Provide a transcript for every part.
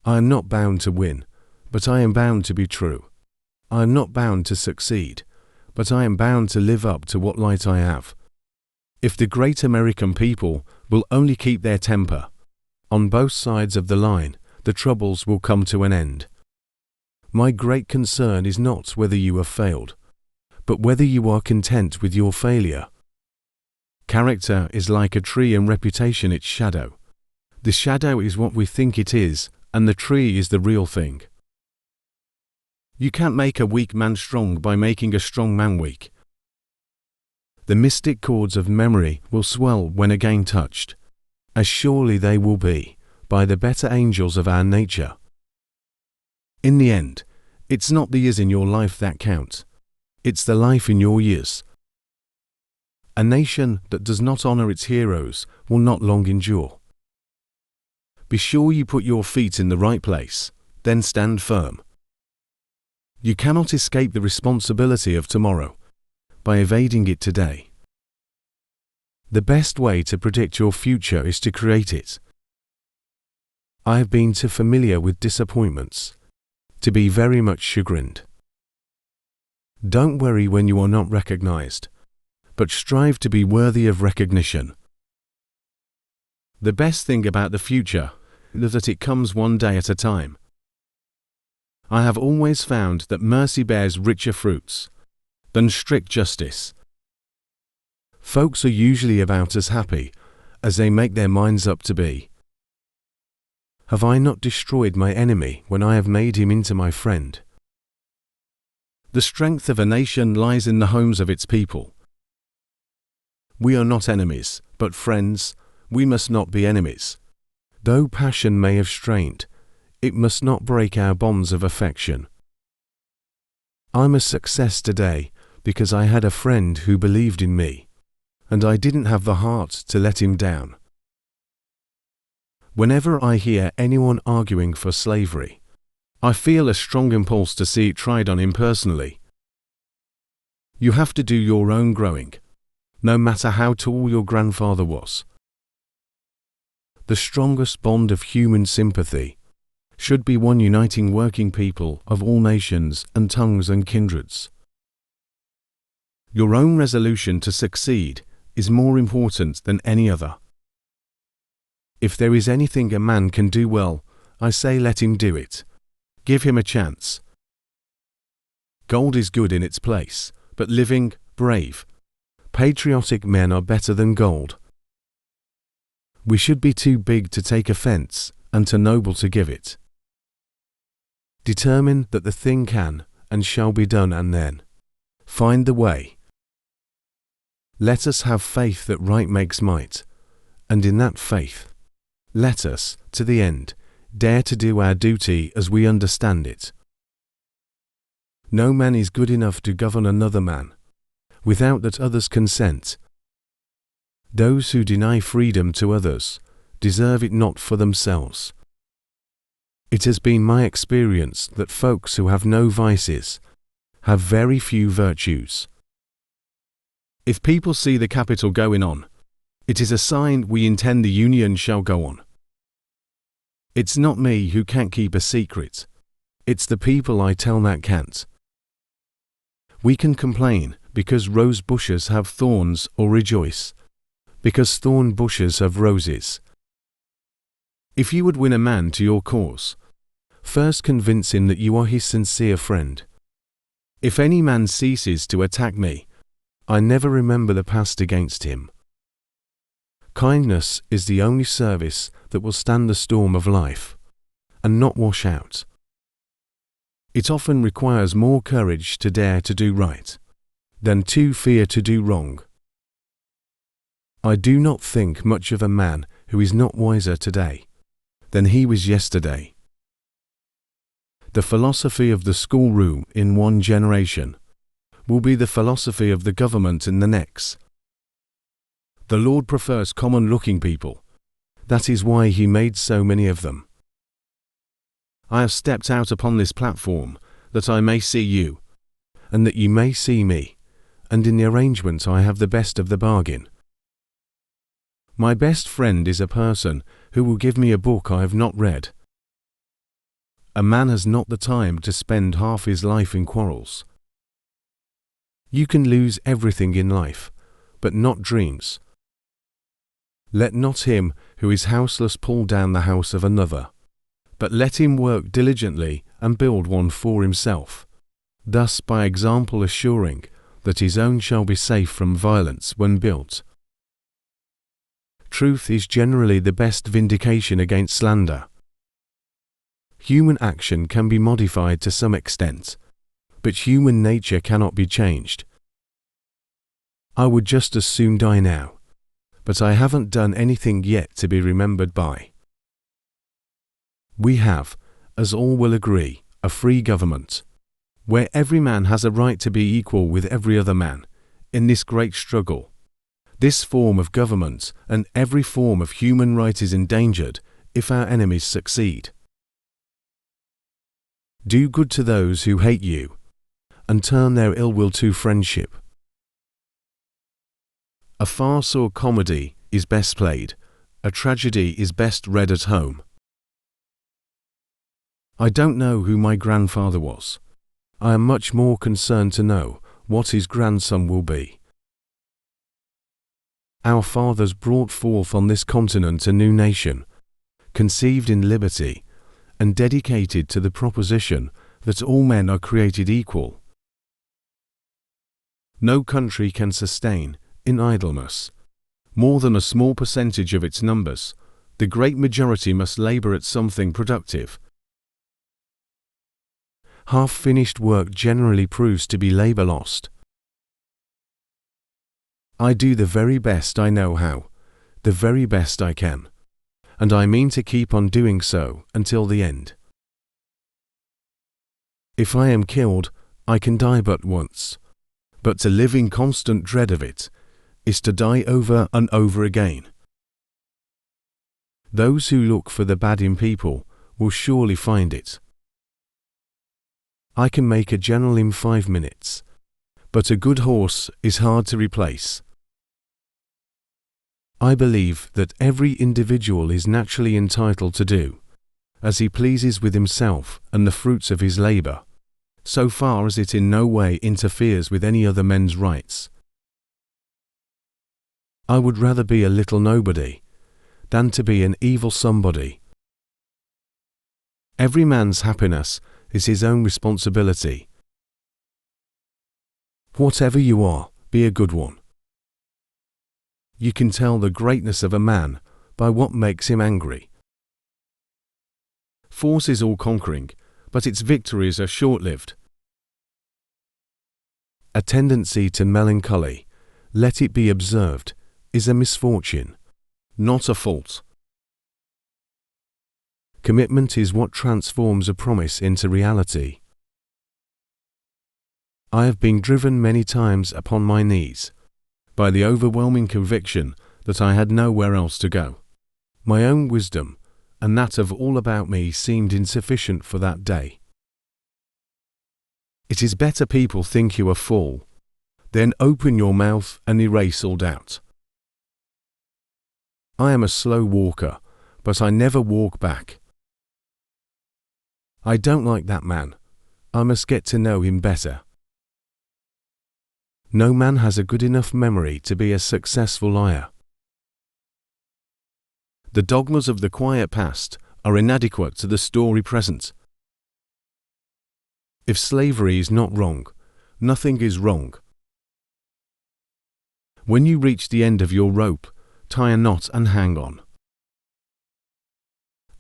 I am not bound to win, but I am bound to be true. I am not bound to succeed, but I am bound to live up to what light I have. If the great American people will only keep their temper, on both sides of the line, the troubles will come to an end. My great concern is not whether you have failed, but whether you are content with your failure. Character is like a tree and reputation its shadow. The shadow is what we think it is, and the tree is the real thing. You can't make a weak man strong by making a strong man weak. The mystic chords of memory will swell when again touched, as surely they will be, by the better angels of our nature. In the end, it's not the years in your life that count. It's the life in your years. A nation that does not honor its heroes will not long endure. Be sure you put your feet in the right place, then stand firm. You cannot escape the responsibility of tomorrow by evading it today. The best way to predict your future is to create it. I have been too familiar with disappointments to be very much chagrined. Don't worry when you are not recognized, but strive to be worthy of recognition. The best thing about the future is that it comes one day at a time. I have always found that mercy bears richer fruits than strict justice. Folks are usually about as happy as they make their minds up to be. Have I not destroyed my enemy when I have made him into my friend? The strength of a nation lies in the homes of its people. We are not enemies, but friends. We must not be enemies. Though passion may have strained, it must not break our bonds of affection. I'm a success today because I had a friend who believed in me, and I didn't have the heart to let him down. Whenever I hear anyone arguing for slavery, I feel a strong impulse to see it tried on impersonally. You have to do your own growing, no matter how tall your grandfather was. The strongest bond of human sympathy should be one uniting working people of all nations and tongues and kindreds. Your own resolution to succeed is more important than any other. If there is anything a man can do well, I say let him do it. Give him a chance. Gold is good in its place, but living, brave, patriotic men are better than gold. We should be too big to take offense and too noble to give it. Determine that the thing can and shall be done, and then find the way. Let us have faith that right makes might, and in that faith, let us, to the end, dare to do our duty as we understand it. No man is good enough to govern another man, without that others consent. Those who deny freedom to others deserve it not for themselves. It has been my experience that folks who have no vices have very few virtues. If people see the capital going on, it is a sign we intend the union shall go on. It's not me who can't keep a secret. It's the people I tell that can't. We can complain because rose bushes have thorns, or rejoice because thorn bushes have roses. If you would win a man to your cause, first convince him that you are his sincere friend. If any man ceases to attack me, I never remember the past against him. Kindness is the only service that will stand the storm of life, and not wash out. It often requires more courage to dare to do right, than to fear to do wrong. I do not think much of a man who is not wiser today than he was yesterday. The philosophy of the schoolroom in one generation will be the philosophy of the government in the next. The Lord prefers common-looking people. That is why He made so many of them. I have stepped out upon this platform that I may see you, and that you may see me, and in the arrangement I have the best of the bargain. My best friend is a person who will give me a book I have not read. A man has not the time to spend half his life in quarrels. You can lose everything in life, but not dreams. Let not him who is houseless pull down the house of another, but let him work diligently and build one for himself, thus by example assuring that his own shall be safe from violence when built. Truth is generally the best vindication against slander. Human action can be modified to some extent, but human nature cannot be changed. I would just as soon die now, but I haven't done anything yet to be remembered by. We have, as all will agree, a free government, where every man has a right to be equal with every other man in this great struggle. This form of government and every form of human right is endangered if our enemies succeed. Do good to those who hate you, and turn their ill will to friendship. A farce or comedy is best played, a tragedy is best read at home. I don't know who my grandfather was. I am much more concerned to know what his grandson will be. Our fathers brought forth on this continent a new nation, conceived in liberty, and dedicated to the proposition that all men are created equal. No country can sustain, in idleness, more than a small percentage of its numbers. The great majority must labor at something productive. Half-finished work generally proves to be labor lost. I do the very best I know how, the very best I can, and I mean to keep on doing so until the end. If I am killed, I can die but once, but to live in constant dread of it is to die over and over again. Those who look for the bad in people will surely find it. I can make a general in 5 minutes, but a good horse is hard to replace. I believe that every individual is naturally entitled to do as he pleases with himself and the fruits of his labor, so far as it in no way interferes with any other men's rights. I would rather be a little nobody than to be an evil somebody. Every man's happiness is his own responsibility. Whatever you are, be a good one. You can tell the greatness of a man by what makes him angry. Force is all-conquering, but its victories are short-lived. A tendency to melancholy, let it be observed, is a misfortune, not a fault. Commitment is what transforms a promise into reality. I have been driven many times upon my knees by the overwhelming conviction that I had nowhere else to go. My own wisdom and that of all about me seemed insufficient for that day. It is better people think you a fool, then open your mouth and erase all doubt. I am a slow walker, but I never walk back. I don't like that man. I must get to know him better. No man has a good enough memory to be a successful liar. The dogmas of the quiet past are inadequate to the story present. If slavery is not wrong, nothing is wrong. When you reach the end of your rope, tie a knot and hang on.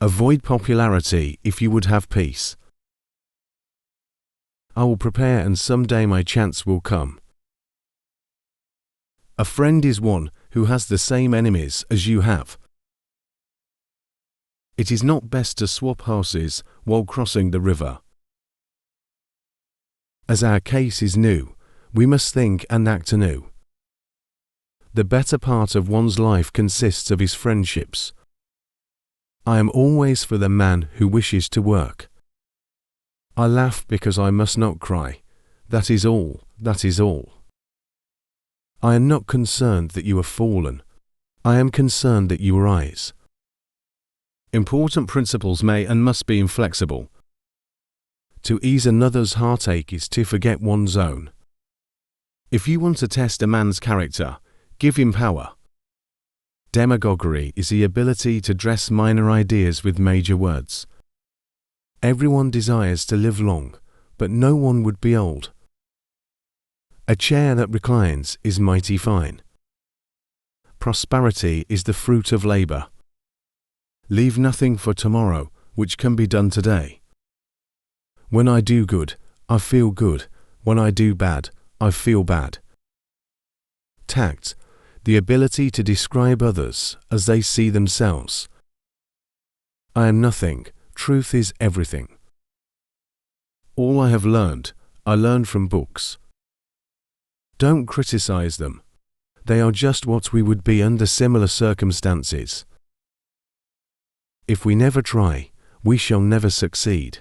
Avoid popularity if you would have peace. I will prepare and someday my chance will come. A friend is one who has the same enemies as you have. It is not best to swap horses while crossing the river. As our case is new, we must think and act anew. The better part of one's life consists of his friendships. I am always for the man who wishes to work. I laugh because I must not cry. That is all, that is all. I am not concerned that you have fallen. I am concerned that you rise. Important principles may and must be inflexible, To ease another's heartache is to forget one's own. If you want to test a man's character, give him power. Demagoguery is the ability to dress minor ideas with major words. Everyone desires to live long, but no one would be old. A chair that reclines is mighty fine. Prosperity is the fruit of labor. Leave nothing for tomorrow, which can be done today. When I do good, I feel good. When I do bad, I feel bad. Tact, the ability to describe others as they see themselves. I am nothing, truth is everything. All I have learned, I learned from books. Don't criticize them. They are just what we would be under similar circumstances. If we never try, we shall never succeed.